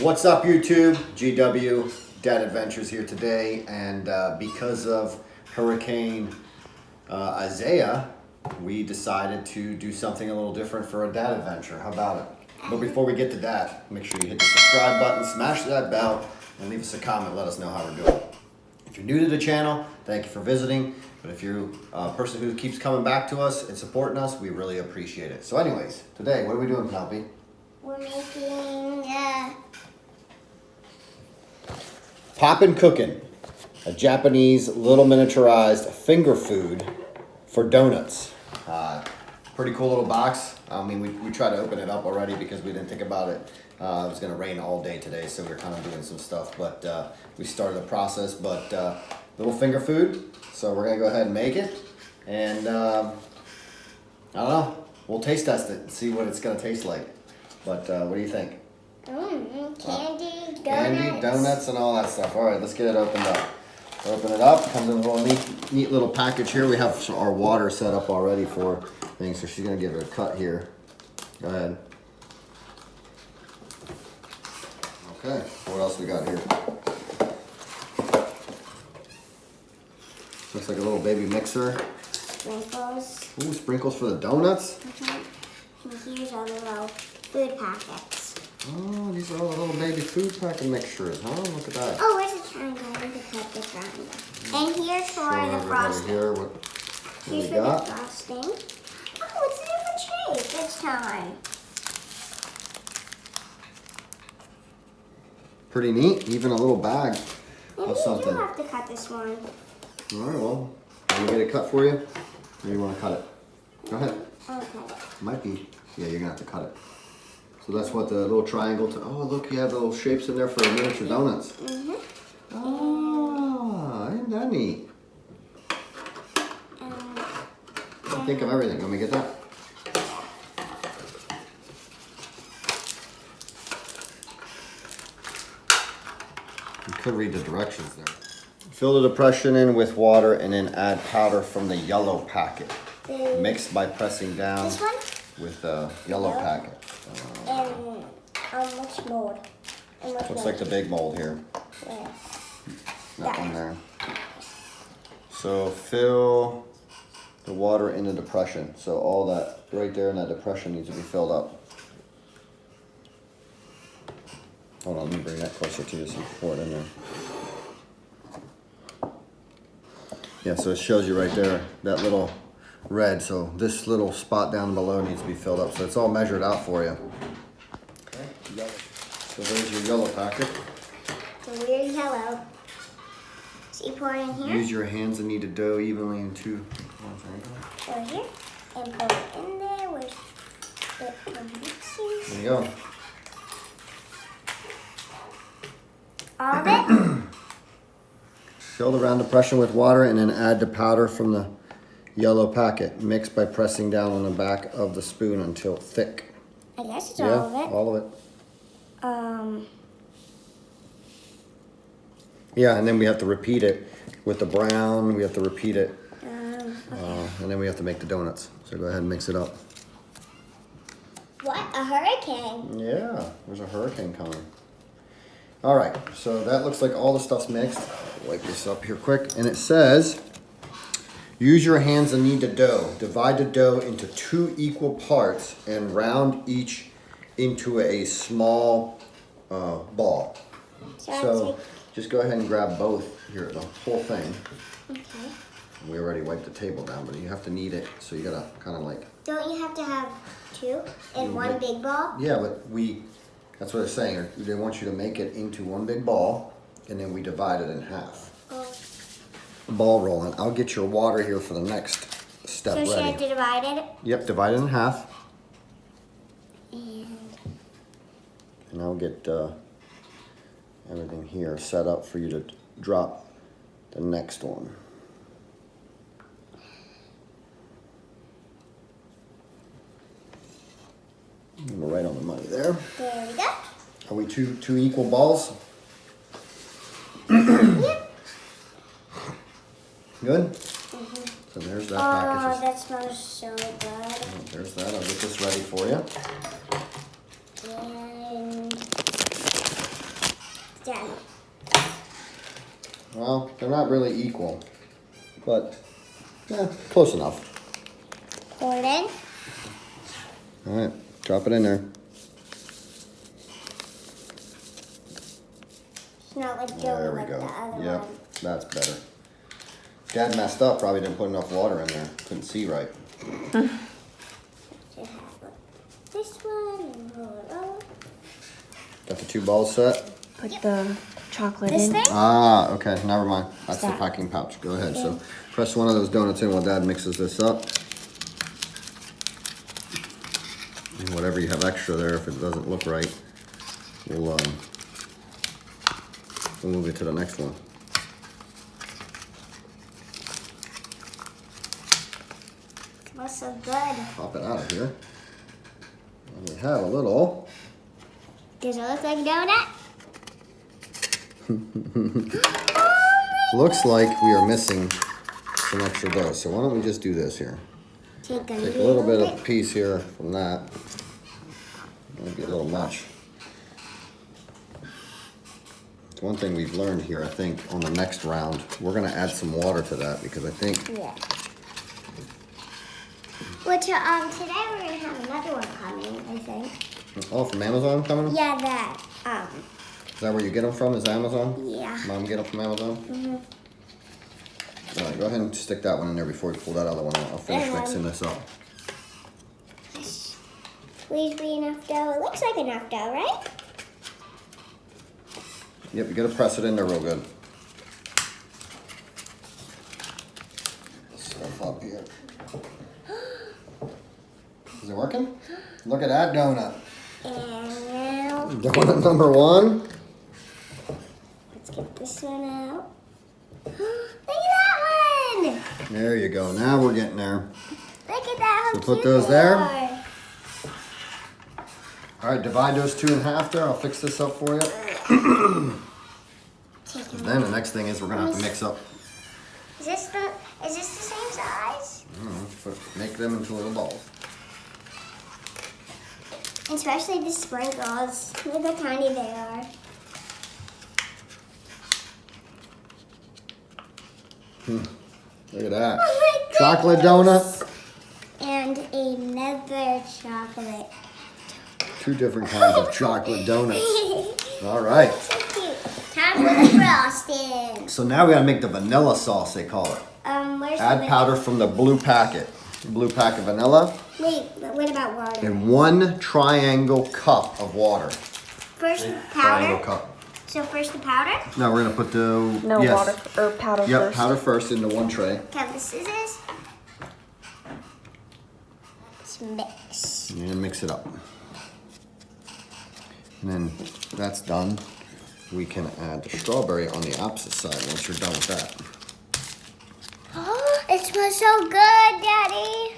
What's up, YouTube? GW Dad Adventures here today, and because of Hurricane Isaiah, we decided to do something a little different for a dad adventure. How about it? But before we get to that, make sure you hit the subscribe button, smash that bell, and leave us a comment. Let us know how we're doing. If you're new to the channel, thank you for visiting. But if you're a person who keeps coming back to us and supporting us, we really appreciate it. So anyways, today, what are we doing, Penelope? We're making Popin Cookin, a Japanese little miniaturized finger food for donuts. Pretty cool little box. I mean, we tried to open it up already because we didn't think about it. It was going to rain all day today, so we were kind of doing some stuff. But we started the process. But little finger food, so we're going to go ahead and make it. And I don't know. We'll taste test it and see what it's going to taste like. But what do you think? Candy, donuts, and all that stuff. All right, let's get it opened up. Open it up. Comes in a little neat little package here. We have our water set up already for things, so she's gonna give it a cut here. Go ahead. Okay. What else we got here? Looks like a little baby mixer. Sprinkles. Ooh, sprinkles for the donuts. And here's our little food packets. Oh, these are all little baby food packet mixtures, huh? Look at that. Oh, where's the triangle? I need to cut the triangle. And here's for the frosting. Here, what Here's we for got? the frosting. Oh, it's a different shape this time. Pretty neat. Even a little bag Maybe of you something. do have to cut this one. All right, well, can we get it cut for you? Or you want to cut it? Go ahead. Okay. Might be. Yeah, you're going to have to cut it. So that's what the little triangle, oh, look, you have the little shapes in there for the miniature donuts. Mm-hmm. Ah, ain't that neat? I think of everything. Let me get that. You could read the directions there. Fill the depression in with water and then add powder from the yellow packet. Mixed by pressing down This one? with the yellow packet. And which mold? And which Looks one? like the big mold here. Yeah. That one there. So fill the water in the depression. So all that right there in that depression needs to be filled up. Hold on, let me bring that closer to you so you can pour it in there. Yeah, so it shows you right there, that little red. So this little spot down below needs to be filled up. So it's all measured out for you. Okay, so there's your yellow packet. So we're yellow. So you pour it in here. Use your hands and knead the dough evenly in two. Over here. And pour it in there. Where's the mixing? There you go. All of it? Fill the round depression with water and then add the powder from the yellow packet. Mix by pressing down on the back of the spoon until thick. I guess it's Yeah, all of it. all of it. Yeah, and then we have to repeat it with the brown. We have to repeat it. And then we have to make the donuts. So go ahead and mix it up. What? A hurricane? Yeah, there's a hurricane coming. All right, so that looks like all the stuff's mixed. Wipe this up here quick. And it says, use your hands and knead the dough. Divide the dough into 2 equal parts and round each into a small ball. So just go ahead and grab both here, the whole thing. Okay. We already wiped the table down, but you have to knead it. So you gotta kind of like. Don't you have to have 2 in one big ball? Yeah, but that's what they're saying. They want you to make it into one big ball, and then we divide it in half. Oh. Ball rolling. I'll get your water here for the next step So should I ready. have to divide it? Yep, divide it in half. And I'll get everything here set up for you to drop the next one. We're right on the money there. there we go. Are we two equal balls? Yep. Good? So there's that package. Oh, that smells so good. There's that. I'll get this ready for you. And Done. Well, they're not really equal, but close enough. Pour it in. All right, drop it in there. It's not like There doughy we like go. the other Yep, one. that's better. Dad messed up, probably didn't put enough water in there. Couldn't see right. Should have like this one and roll it over. Got the 2 balls set? Put the chocolate This in. thing? Ah, okay, never mind. That's the That. packing pouch. Go ahead. So press one of those donuts in while Dad mixes this up. And whatever you have extra there, if it doesn't look right, we'll move it to the next one. Smells so good. Pop it out of here. And we have a little. Does it look like a donut? Looks like we are missing some extra dough. So why don't we just do this here? Take Take a little bit of piece here from that. Might be a little much. It's one thing we've learned here, I think, on the next round, we're gonna add some water to that because I think, Yeah. Well, today we're gonna have another one coming, I think. oh, from Amazon coming? Yeah, that. Is that where you get them from, is Amazon? Yeah. Mom get them from Amazon? All right, go ahead and stick that one in there before we pull that other one out. I'll finish mixing this up. Please be enough dough. It looks like enough dough, right? Yep, you gotta press it in there real good. Stuff up here. Is it working? Look at that donut. And now, Donut number 1. let's get this one out. Look at that one! There you go. Now we're getting there. Look at that. How So put cute those they there. are. All right, divide those 2 in half there. I'll fix this up for you. Take them. Then the next thing is we're gonna have to mix up. Is this the same size? Make them into little balls. Especially the sprinkles. Look how tiny they are. Look at that. Oh my Chocolate goodness. donut. And another chocolate. 2 different kinds of chocolate donuts. All right. So cute. Time for the frosting. So now we gotta make the vanilla sauce, they call it. Where's Add the powder from the blue packet. Blue pack of vanilla Wait, but what about water? and 1 triangle cup of water. First the Triangle powder. cup. So first the powder. Now we're gonna put the No yes. water or powder Yep, first. powder first into 1 tray. Have the scissors. Let's mix. And mix it up. And then that's done. We can add the strawberry on the opposite side once you're done with that. Oh, it smells so good, Daddy.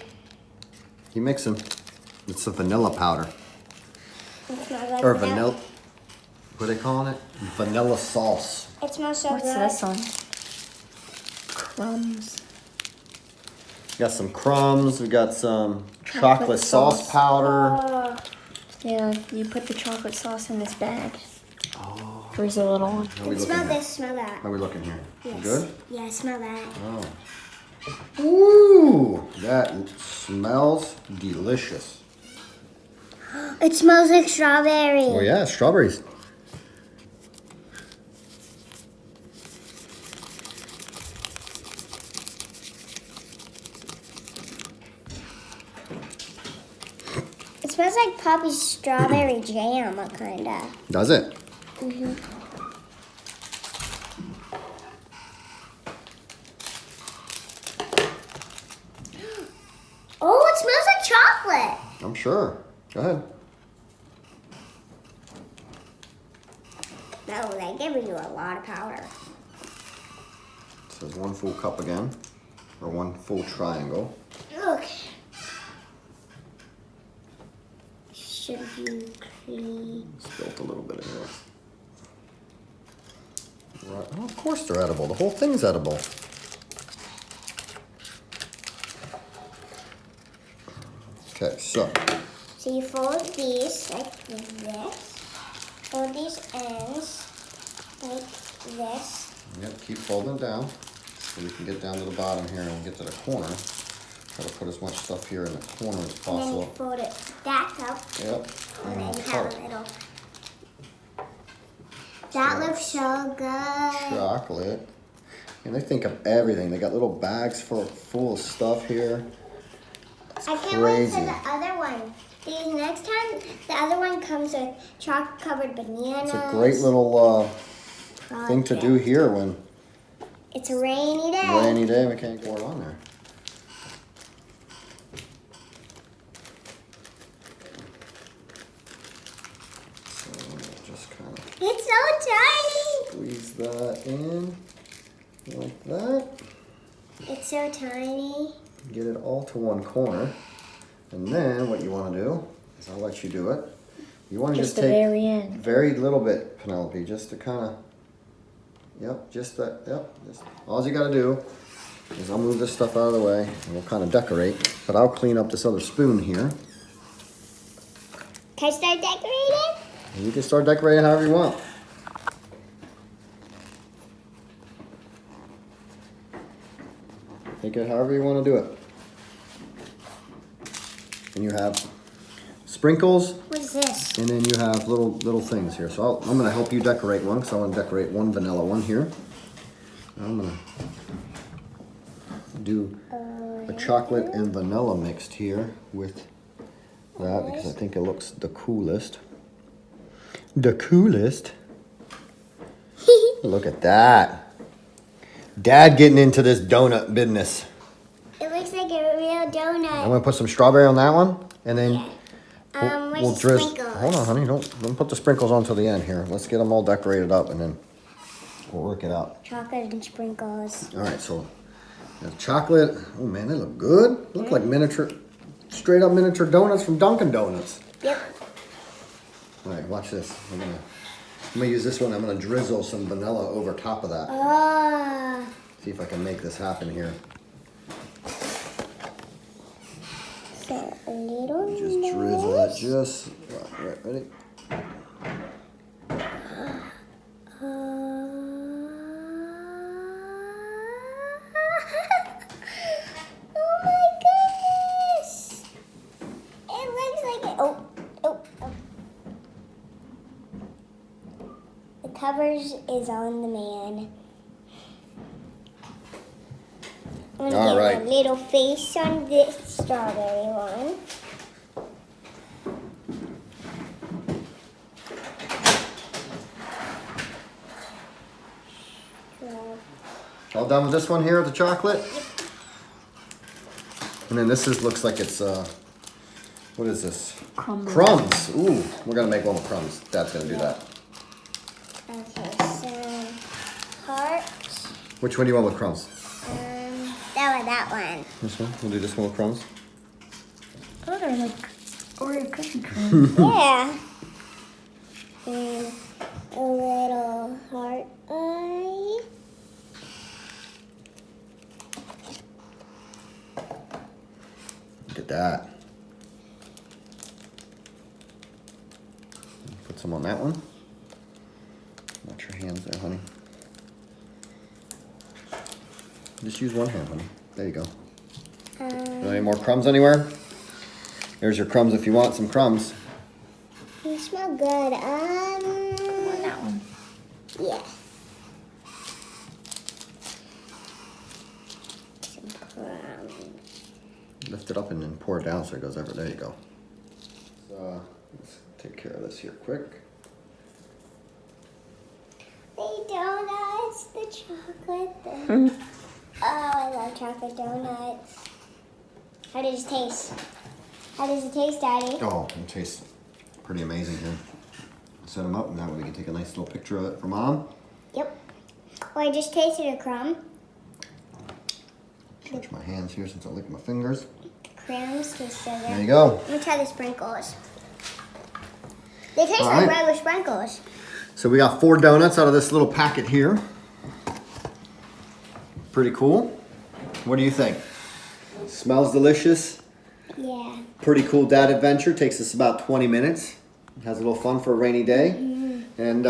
Keep mixing. It's the vanilla powder. It smells like Or vanilla. What are they calling it? Vanilla sauce. It smells so What's good. this one? Crumbs. Got some crumbs. We got some chocolate sauce powder. Oh, Yeah, you put the chocolate sauce in this bag. Oh. There's a little one. How are we smell looking here? this, smell that. How are we looking here? Yes. Good? Yeah, smell that. Oh. Ooh, that smells delicious. It smells like strawberry. Oh yeah, strawberries. It smells like Poppy's strawberry jam, kinda. Does it? Oh, it smells like chocolate. I'm sure. Go ahead. No, they give you a lot of powder. It says 1 full cup again, or 1 full triangle. Okay. Should you clean? Spilt a little bit in here. Right. Oh, of course they're edible. The whole thing's edible. Okay, so So you fold these like this. Fold these ends. like this. Yep, keep folding it down so we can get down to the bottom here and we'll get to the corner. Try to put as much stuff here in the corner as And then you possible. fold it back up. Yep. And then you cut have a little. That looks so good. chocolate. And they think of everything. They got little bags full of stuff here. It's I can't wait for the other one. Because next time, the other one comes with chocolate-covered bananas. It's a great little thing to do here when it's a rainy day. rainy day. We can't go on there. So just kind of It's so tiny. squeeze that in like that. It's so tiny. Get it all to one corner. And then what you want to do is I'll let you do it. You want to just the take very end. very little bit, Penelope, just to kind of, yep, just that, yep. Just, all you got to do is I'll move this stuff out of the way and we'll kind of decorate. But I'll clean up this other spoon here. Can I start decorating? And you can start decorating however you want. Take it however you want to do it. And you have sprinkles, What is this? and then you have little things here. So I'm going to help you decorate one because I want to decorate one vanilla one here. I'm going to do a chocolate and vanilla mixed here with that because I think it looks the coolest. The coolest. Look at that. Dad getting into this donut business. It looks like a real I'm donut. gonna put some strawberry on that one, and then Where's the sprinkles? Hold on, honey. Don't put the sprinkles on till the end here. Let's get them all decorated up, and then we'll work it out. Chocolate and sprinkles. All right, so the chocolate. Oh man, they look good. Look like miniature, straight up miniature donuts from Dunkin' Donuts. Yep. All right, watch this. I'm gonna use this one. I'm gonna drizzle some vanilla over top of that. Ah. See if I can make this happen here. So a little. Just drizzle it, just right. Ready? Oh my goodness! It looks like it. Oh. The covers is on the man. I'm gonna All get right. a little face on this strawberry one. All done with this one here, the chocolate? And then this looks like it's, what is this? Crumbles. Crumbs. Ooh, we're gonna make one with crumbs. Dad's gonna do that. Okay, so heart. Which one do you want with crumbs? That one. This one? We'll do this one with crumbs. Oh, they're like Oreo cookie crumbs. Yeah. And a little heart eye. Look at that. Put some on that one. Watch your hands there, honey. Just use one hand, honey. There you go. Any more crumbs anywhere? There's your crumbs if you want some crumbs. You smell good. That one. Yeah. Some crumbs. Lift it up and then pour it down so it goes over. There you go. So let's take care of this here quick. The donuts, the chocolate. Oh, I love chocolate donuts. How does it taste? How does it taste, Daddy? Oh, it tastes pretty amazing here. Set them up and that way we can take a nice little picture of it for Mom. Yep. Oh, I just tasted a crumb. Switch my hands here since I licked my fingers. The crumbs taste so good. There you go. Let me try the sprinkles. They taste All like right. regular sprinkles. So we got 4 donuts out of this little packet here. Pretty cool. What do you think? Smells delicious. Yeah. Pretty cool dad adventure. Takes us about 20 minutes. Has a little fun for a rainy day. And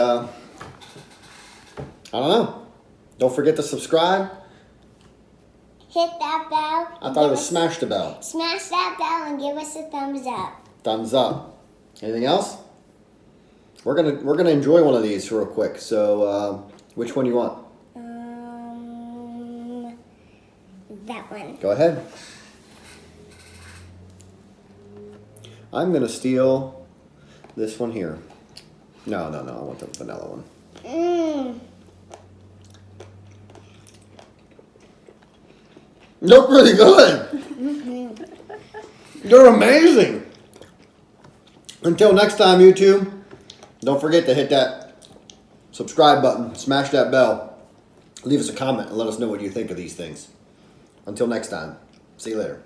I don't know. Don't forget to subscribe. Hit that bell. I thought it was smash the bell. Smash that bell and give us a thumbs up. Thumbs up. Anything else? We're gonna enjoy one of these real quick. So which one do you want? That one. Go ahead. I'm gonna steal this one here. No. I want the vanilla one. They're pretty good. They're amazing. Until next time, YouTube, don't forget to hit that subscribe button, smash that bell, leave us a comment, and let us know what you think of these things. Until next time, see you later.